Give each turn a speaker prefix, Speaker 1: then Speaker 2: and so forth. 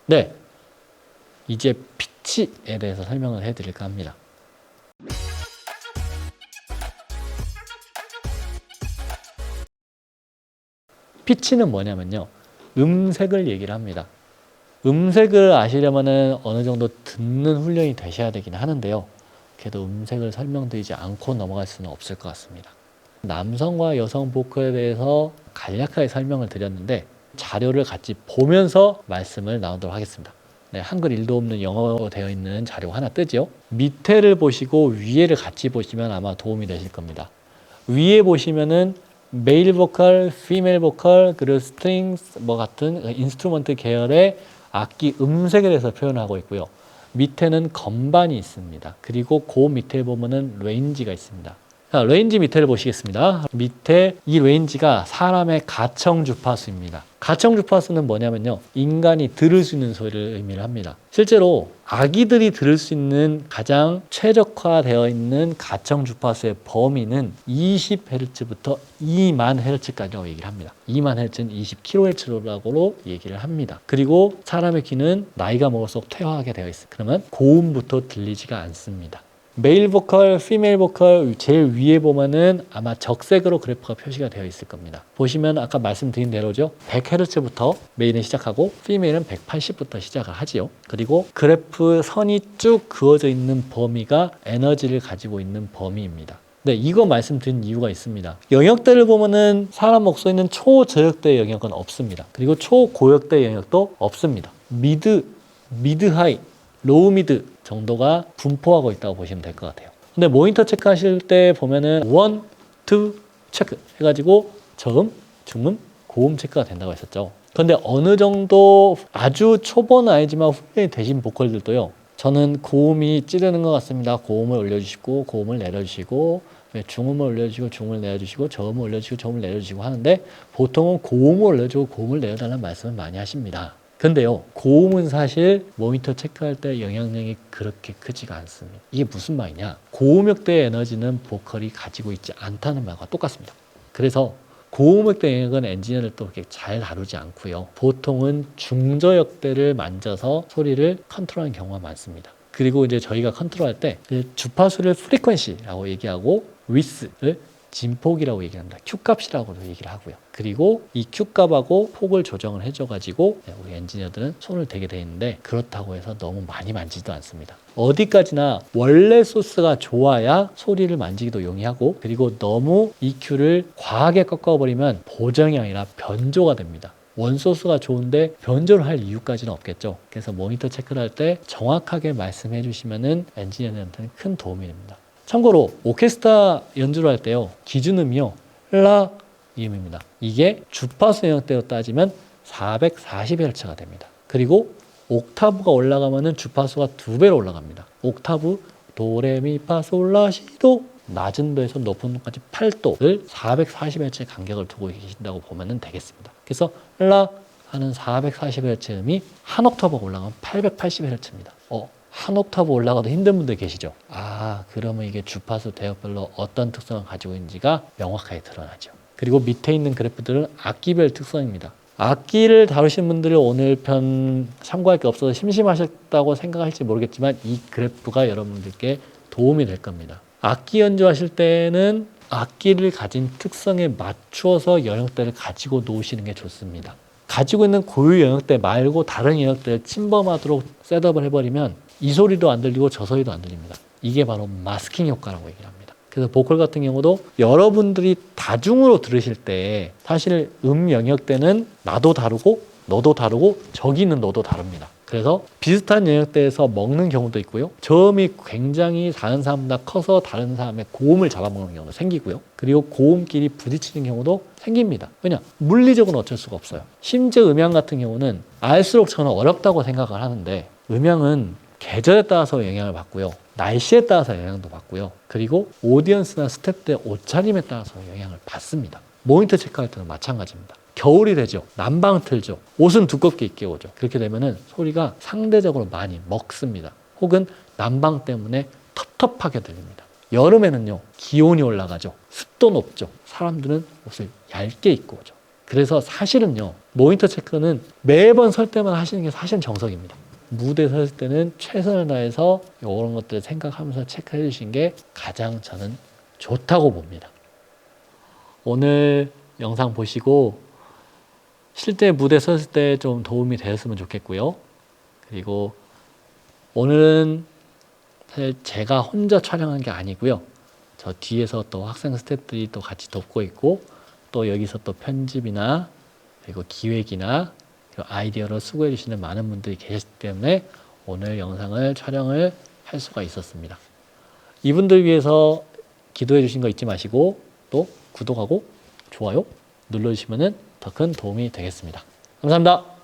Speaker 1: 네, 이제 피치에 대해서 설명을 해드릴까 합니다. 피치는 뭐냐면요, 음색을 얘기를 합니다. 음색을 아시려면은 어느 정도 듣는 훈련이 되셔야 되긴 하는데요. 그래도 음색을 설명드리지 않고 넘어갈 수는 없을 것 같습니다. 남성과 여성 보컬에 대해서 간략하게 설명을 드렸는데 자료를 같이 보면서 말씀을 나누도록 하겠습니다. 네, 한글 1도 없는 영어로 되어 있는 자료가 하나 뜨죠. 밑에를 보시고 위에를 같이 보시면 아마 도움이 되실 겁니다. 위에 보시면은 메일 보컬, 피메일 보컬, 그리고 스트링스 뭐 같은 인스트루먼트 계열의 악기 음색에 대해서 표현하고 있고요. 밑에는 건반이 있습니다. 그리고 그 밑에 보면은 레인지가 있습니다. 자, 레인지 밑에를 보시겠습니다. 밑에 이 레인지가 사람의 가청 주파수입니다. 가청 주파수는 뭐냐면요, 인간이 들을 수 있는 소리를 의미를 합니다. 실제로 아기들이 들을 수 있는 가장 최적화되어 있는 가청 주파수의 범위는 20Hz부터 2만 Hz까지라고 얘기를 합니다. 2만 Hz는 20kHz라고 얘기를 합니다. 그리고 사람의 귀는 나이가 먹을수록 퇴화하게 되어 있어요. 그러면 고음부터 들리지가 않습니다. 메일 보컬, 피메일 보컬 제일 위에 보면은 아마 적색으로 그래프가 표시가 되어 있을 겁니다. 보시면 아까 말씀드린 대로죠. 100Hz부터 메일은 시작하고 피메일은 180부터 시작을 하지요. 그리고 그래프 선이 쭉 그어져 있는 범위가 에너지를 가지고 있는 범위입니다. 네, 이거 말씀드린 이유가 있습니다. 영역대를 보면은 사람 목소리는 초저역대 영역은 없습니다. 그리고 초고역대 영역도 없습니다. 미드 하이, 로우 미드 정도가 분포하고 있다고 보시면 될 것 같아요. 근데 모니터 체크하실 때 보면은 1, 2 체크 해가지고 저음, 중음, 고음 체크가 된다고 했었죠. 근데 어느 정도 아주 초보는 아니지만 훈련이 되신 보컬들도요, 저는 고음이 찌르는 것 같습니다. 고음을 올려주시고 고음을 내려주시고 중음을 올려주시고 중음을 내려주시고 저음을 올려주시고 저음을 내려주시고 하는데 보통은 고음을 올려주고 고음을 내려달라는 말씀을 많이 하십니다. 근데요, 고음은 사실 모니터 체크할 때 영향력이 그렇게 크지가 않습니다. 이게 무슨 말이냐? 고음역대의 에너지는 보컬이 가지고 있지 않다는 말과 똑같습니다. 그래서 고음역대 영역은 엔지니어를 또 그렇게 잘 다루지 않고요. 보통은 중저역대를 만져서 소리를 컨트롤하는 경우가 많습니다. 그리고 이제 저희가 컨트롤할 때 주파수를 프리퀀시라고 얘기하고 위스를 진폭이라고 얘기합니다. Q값이라고도 얘기를 하고요. 그리고 이 Q값하고 폭을 조정을 해줘가지고 우리 엔지니어들은 손을 대게 돼 있는데 그렇다고 해서 너무 많이 만지지도 않습니다. 어디까지나 원래 소스가 좋아야 소리를 만지기도 용이하고, 그리고 너무 EQ를 과하게 꺾어버리면 보정이 아니라 변조가 됩니다. 원소스가 좋은데 변조를 할 이유까지는 없겠죠. 그래서 모니터 체크를 할 때 정확하게 말씀해 주시면은 엔지니어들한테는 큰 도움이 됩니다. 참고로 오케스트라 연주를 할 때요, 기준음이요 라 음입니다. 이게 주파수 영역대로 따지면 440Hz가 됩니다. 그리고 옥타브가 올라가면은 주파수가 2배로 올라갑니다. 옥타브 도레미파솔라시도 낮은 도에서 높은 도까지 8도를 440Hz의 간격을 두고 계신다고 보면 되겠습니다. 그래서 라 하는 440Hz 음이 한 옥타브가 올라가면 880Hz입니다. 한 옥타브 올라가도 힘든 분들 계시죠? 그러면 이게 주파수 대역별로 어떤 특성을 가지고 있는지가 명확하게 드러나죠. 그리고 밑에 있는 그래프들은 악기별 특성입니다. 악기를 다루시는 분들은 오늘 편 참고할 게 없어서 심심하셨다고 생각할지 모르겠지만 이 그래프가 여러분들께 도움이 될 겁니다. 악기 연주하실 때는 악기를 가진 특성에 맞추어서 영역대를 가지고 놓으시는 게 좋습니다. 가지고 있는 고유 영역대 말고 다른 영역대를 침범하도록 셋업을 해버리면 이 소리도 안 들리고 저 소리도 안 들립니다. 이게 바로 마스킹 효과라고 얘기를 합니다. 그래서 보컬 같은 경우도 여러분들이 다중으로 들으실 때 사실 영역대는 나도 다르고 너도 다르고 저기 있는 너도 다릅니다. 그래서 비슷한 영역대에서 먹는 경우도 있고요. 저음이 굉장히 다른 사람보다 커서 다른 사람의 고음을 잡아먹는 경우도 생기고요. 그리고 고음끼리 부딪히는 경우도 생깁니다. 왜냐? 물리적으로는 어쩔 수가 없어요. 심지어 음향 같은 경우는 알수록 저는 어렵다고 생각을 하는데, 음향은 계절에 따라서 영향을 받고요. 날씨에 따라서 영향도 받고요. 그리고 오디언스나 스태프들의 옷차림에 따라서 영향을 받습니다. 모니터 체크할 때는 마찬가지입니다. 겨울이 되죠. 난방 틀죠. 옷은 두껍게 입게 오죠. 그렇게 되면은 소리가 상대적으로 많이 먹습니다. 혹은 난방 때문에 텁텁하게 들립니다. 여름에는요, 기온이 올라가죠. 습도 높죠. 사람들은 옷을 얇게 입고 오죠. 그래서 사실은요, 모니터 체크는 매번 설 때만 하시는 게 사실은 정석입니다. 무대 설 때는 최선을 다해서 이런 것들을 생각하면서 체크해 주신 게 가장 저는 좋다고 봅니다. 오늘 영상 보시고 실제 무대 섰을 때 좀 도움이 되었으면 좋겠고요. 그리고 오늘은 사실 제가 혼자 촬영한 게 아니고요. 저 뒤에서 또 학생 스태프들이 또 같이 돕고 있고, 또 여기서 또 편집이나 그리고 기획이나 그리고 아이디어를 수고해 주시는 많은 분들이 계시기 때문에 오늘 영상을 촬영을 할 수가 있었습니다. 이분들 위해서 기도해 주신 거 잊지 마시고 또 구독하고 좋아요 눌러주시면 더 큰 도움이 되겠습니다. 감사합니다.